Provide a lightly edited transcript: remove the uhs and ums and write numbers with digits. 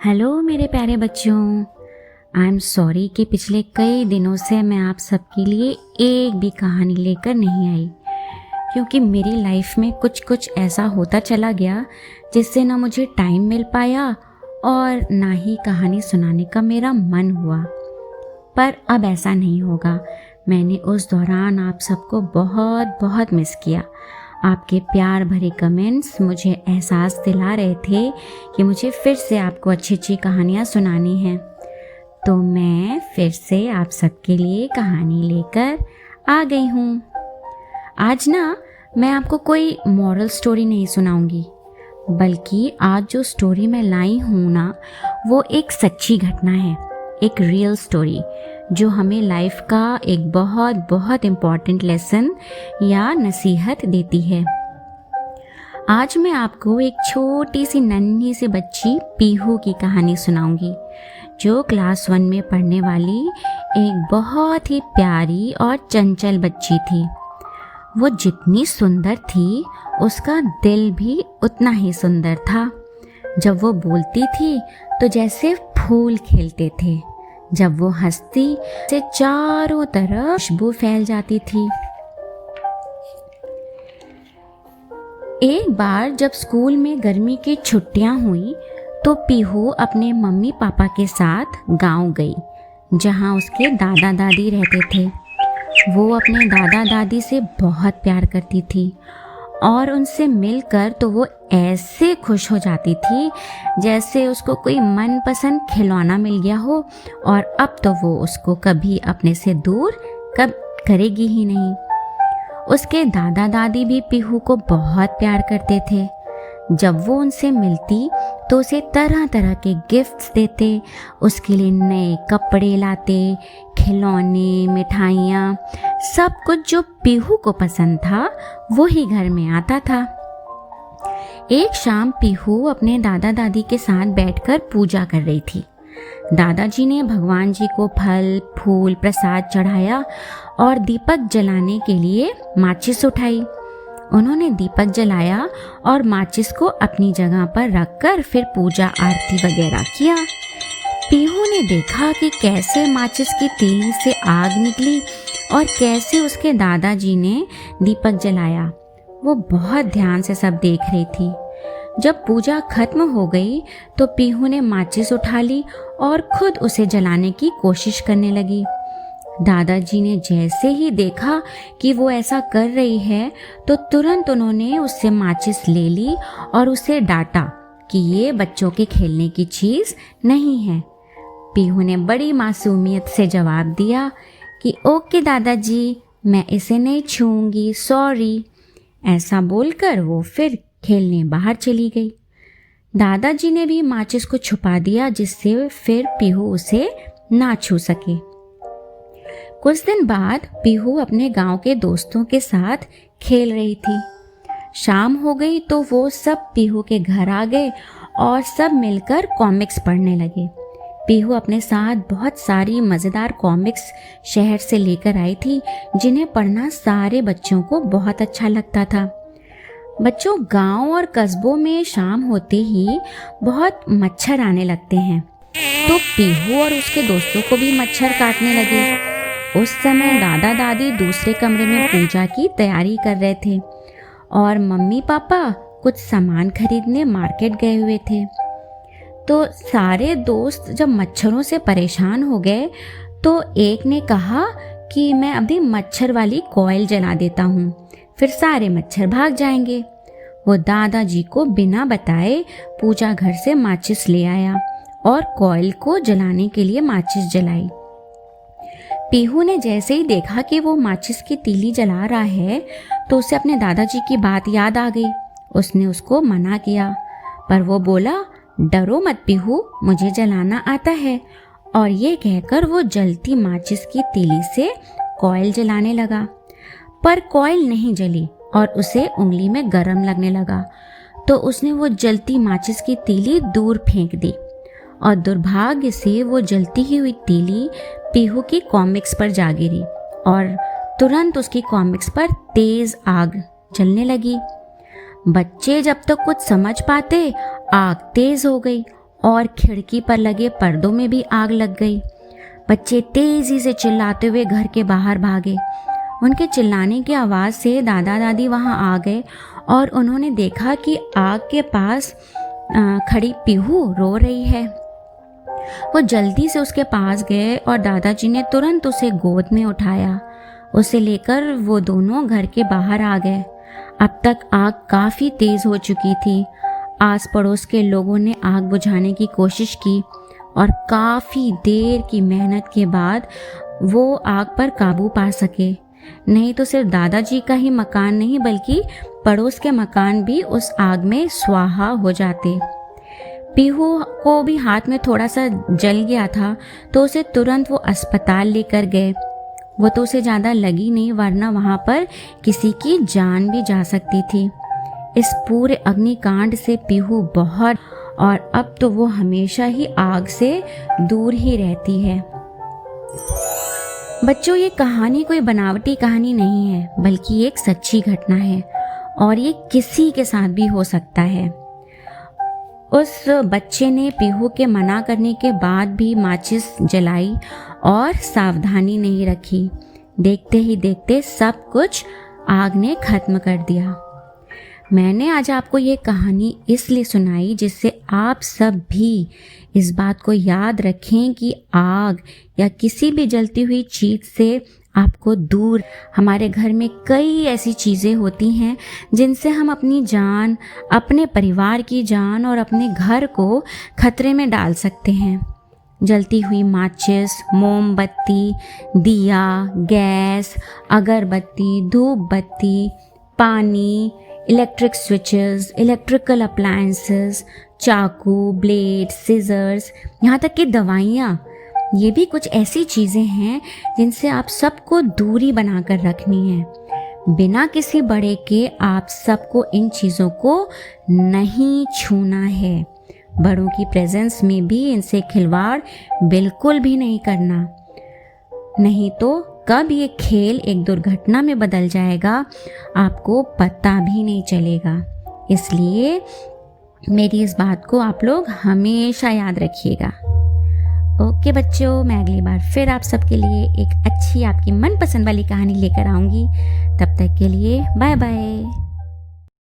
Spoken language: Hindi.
हेलो मेरे प्यारे बच्चों। आई एम सॉरी कि पिछले कई दिनों से मैं आप सबके लिए एक भी कहानी लेकर नहीं आई, क्योंकि मेरी लाइफ में कुछ ऐसा होता चला गया जिससे ना मुझे टाइम मिल पाया और ना ही कहानी सुनाने का मेरा मन हुआ। पर अब ऐसा नहीं होगा। मैंने उस दौरान आप सबको बहुत बहुत मिस किया। आपके प्यार भरे कमेंट्स मुझे एहसास दिला रहे थे कि मुझे फिर से आपको अच्छी अच्छी कहानियाँ सुनानी हैं। तो मैं फिर से आप सबके लिए कहानी लेकर आ गई हूँ। आज ना मैं आपको कोई मॉरल स्टोरी नहीं सुनाऊंगी, बल्कि आज जो स्टोरी मैं लाई हूँ ना, वो एक सच्ची घटना है, एक रियल स्टोरी जो हमें लाइफ का एक बहुत बहुत इम्पॉर्टेंट लेसन या नसीहत देती है। आज मैं आपको एक छोटी सी नन्ही सी बच्ची पीहू की कहानी सुनाऊंगी, जो क्लास 1 में पढ़ने वाली एक बहुत ही प्यारी और चंचल बच्ची थी। वो जितनी सुंदर थी, उसका दिल भी उतना ही सुंदर था। जब वो बोलती थी तो जैसे फूल खिलते थे, जब वो हंसती से चारों तरफ खुशबू फैल जाती थी। एक बार जब स्कूल में गर्मी की छुट्टियां हुई तो पीहू अपने मम्मी पापा के साथ गांव गई, जहां उसके दादा दादी रहते थे। वो अपने दादा दादी से बहुत प्यार करती थी और उनसे मिलकर तो वो ऐसे खुश हो जाती थी जैसे उसको कोई मनपसंद खिलौना मिल गया हो, और अब तो वो उसको कभी अपने से दूर कब करेगी ही नहीं। उसके दादा दादी भी पीहू को बहुत प्यार करते थे। जब वो उनसे मिलती तो उसे तरह तरह के गिफ्ट्स देते, उसके लिए नए कपड़े लाते, खिलौने, मिठाइयाँ, सब कुछ जो पीहू को पसंद था वो ही घर में आता था। एक शाम पीहू अपने दादा दादी के साथ बैठकर पूजा कर रही थी। दादाजी ने भगवान जी को फल फूल प्रसाद चढ़ाया और दीपक जलाने के लिए माचिस उठाई। उन्होंने दीपक जलाया और माचिस को अपनी जगह पर रखकर फिर पूजा आरती वगैरह किया। पीहू ने देखा कि कैसे माचिस की तीली से आग निकली और कैसे उसके दादाजी ने दीपक जलाया। वो बहुत ध्यान से सब देख रही थी। जब पूजा खत्म हो गई तो पीहू ने माचिस उठा ली और खुद उसे जलाने की कोशिश करने लगी। दादाजी ने जैसे ही देखा कि वो ऐसा कर रही है तो तुरंत उन्होंने उससे माचिस ले ली और उसे डांटा कि ये बच्चों के खेलने की चीज़ नहीं है। पीहू ने बड़ी मासूमियत से जवाब दिया कि ओके दादाजी, मैं इसे नहीं छूऊंगी, सॉरी। ऐसा बोलकर वो फिर खेलने बाहर चली गई। दादाजी ने भी माचिस को छुपा दिया जिससे फिर पीहू उसे ना छू सके। कुछ दिन बाद पीहू अपने गांव के दोस्तों के साथ खेल रही थी। शाम हो गई तो वो सब पीहू के घर आ गए और सब मिलकर कॉमिक्स पढ़ने लगे। पीहू अपने साथ बहुत सारी मज़ेदार कॉमिक्स शहर से लेकर आई थी, जिन्हें पढ़ना सारे बच्चों को बहुत अच्छा लगता था। बच्चों, गांव और कस्बों में शाम होते ही बहुत मच्छर आने लगते हैं, तो पीहू और उसके दोस्तों को भी मच्छर काटने लगे। उस समय दादा दादी दूसरे कमरे में पूजा की तैयारी कर रहे थे और मम्मी पापा कुछ सामान खरीदने मार्केट गए हुए थे। तो सारे दोस्त जब मच्छरों से परेशान हो गए तो एक ने कहा कि मैं अभी मच्छर वाली कॉइल जला देता हूँ, फिर सारे मच्छर भाग जाएंगे। वो दादाजी को बिना बताए पूजा घर से माचिस ले आया और कॉइल को जलाने के लिए माचिस जलाई। पीहू ने जैसे ही देखा कि वो माचिस की तीली जला रहा है तो उसे अपने दादाजी की बात याद आ गई। उसने उसको मना किया, पर वो बोला, डरो मत पीहू, मुझे जलाना आता है। और ये कहकर वो जलती माचिस की तीली से कॉइल जलाने लगा। पर कॉइल नहीं जली और उसे उंगली में गरम लगने लगा, तो उसने वो जलती माचिस की तीली दूर फेंक दी और दुर्भाग्य से वो जलती ही हुई तीली पीहू की कॉमिक्स पर जा गिरी और तुरंत उसकी कॉमिक्स पर तेज आग जलने लगी। बच्चे जब तक कुछ समझ पाते, आग तेज हो गई और खिड़की पर लगे पर्दों में भी आग लग गई। बच्चे तेजी से चिल्लाते हुए घर के बाहर भागे। उनके चिल्लाने की आवाज़ से दादा दादी वहां आ गए और उन्होंने देखा कि आग के पास खड़ी पीहू रो रही है। वो जल्दी से उसके पास गए और दादाजी ने तुरंत उसे गोद में उठाया। उसे लेकर वो दोनों घर के बाहर आ गए। अब तक आग काफ़ी तेज़ हो चुकी थी। आस पड़ोस के लोगों ने आग बुझाने की कोशिश की और काफ़ी देर की मेहनत के बाद वो आग पर काबू पा सके। नहीं तो सिर्फ दादाजी का ही मकान नहीं बल्कि पड़ोस के मकान भी उस आग में स्वाहा हो जाते। पीहू को भी हाथ में थोड़ा सा जल गया था तो उसे तुरंत वो अस्पताल लेकर गए। वो तो उसे ज़्यादा लगी नहीं, वरना वहाँ पर किसी की जान भी जा सकती थी। इस पूरे अग्निकांड से पीहू बहुत, और अब तो वो हमेशा ही आग से दूर ही रहती है। बच्चों, ये कहानी कोई बनावटी कहानी नहीं है बल्कि एक सच्ची घटना है और ये किसी के साथ भी हो सकता है। उस बच्चे ने पीहू के मना करने के बाद भी माचिस जलाई और सावधानी नहीं रखी। देखते ही देखते सब कुछ आग ने खत्म कर दिया। मैंने आज आपको ये कहानी इसलिए सुनाई जिससे आप सब भी इस बात को याद रखें कि आग या किसी भी जलती हुई चीज़ से आपको दूर। हमारे घर में कई ऐसी चीज़ें होती हैं जिनसे हम अपनी जान, अपने परिवार की जान और अपने घर को खतरे में डाल सकते हैं। जलती हुई माचिस, मोमबत्ती, दिया, गैस, अगरबत्ती, धूप बत्ती, पानी, इलेक्ट्रिक स्विचेस, इलेक्ट्रिकल अप्लायंसेस, चाकू, ब्लेड, सीजर्स, यहाँ तक कि दवाइयाँ, ये भी कुछ ऐसी चीज़ें हैं जिनसे आप सबको दूरी बनाकर रखनी है। बिना किसी बड़े के आप सबको इन चीज़ों को नहीं छूना है। बड़ों की प्रेजेंस में भी इनसे खिलवाड़ बिल्कुल भी नहीं करना, नहीं तो कब ये खेल एक दुर्घटना में बदल जाएगा आपको पता भी नहीं चलेगा। इसलिए मेरी इस बात को आप लोग हमेशा याद रखिएगा। ओके बच्चों, मैं अगली बार फिर आप सबके लिए एक अच्छी आपकी मनपसंद वाली कहानी लेकर आऊँगी। तब तक के लिए बाय बाय।